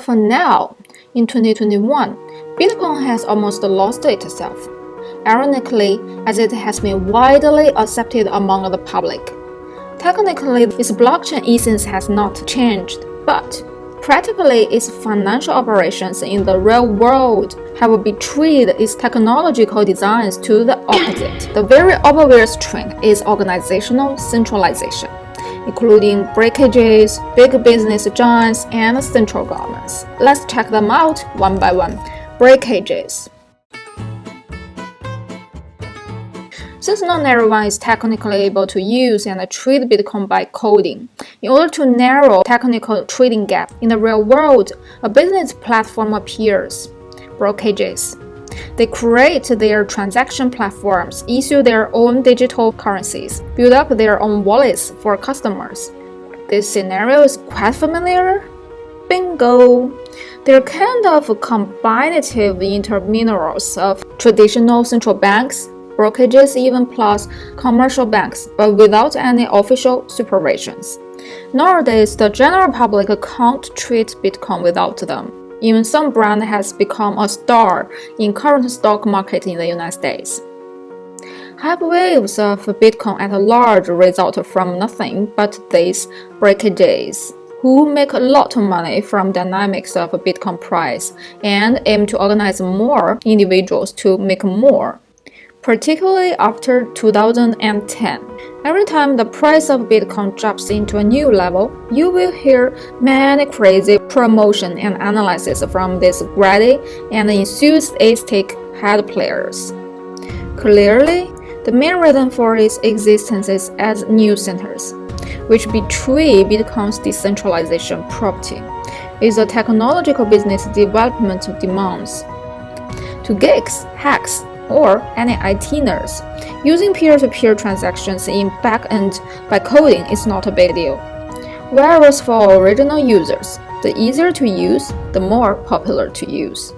For now, in 2021, Bitcoin has almost lost itself, ironically, as it has been widely accepted among the public. Technically, its blockchain essence has not changed, but practically its financial operations in the real world have betrayed its technological designs to the opposite. The very obvious trend is organizational centralization, including breakages, big business giants, and central governments. Let's check them out one by one. Breakages. Since not everyone is technically able to use and trade Bitcoin by coding, in order to narrow technical trading gap in the real world, a business platform appears. Brokerages. They create their transaction platforms, issue their own digital currencies, build up their own wallets for customers. This scenario is quite familiar? Bingo! They're kind of combinative intermediaries of traditional central banks, brokerages, even plus commercial banks, but without any official supervisions. Nowadays, the general public can't trade Bitcoin without them. Even some brand has become a star in current stock market in the United States. Hype waves of Bitcoin at large result from nothing but these breakages, who make a lot of money from dynamics of Bitcoin price and aim to organize more individuals to make more. Particularly after 2010. Every time the price of Bitcoin drops into a new level, you will hear many crazy promotion and analysis from these greedy and enthusiastic head players. Clearly, the main reason for its existence is as news centers, which betray Bitcoin's decentralization property, is the technological business development demands. To geeks, hacks, or any IT nerds, using peer-to-peer transactions in back-end by coding is not a big deal. Whereas for original users, the easier to use, the more popular to use.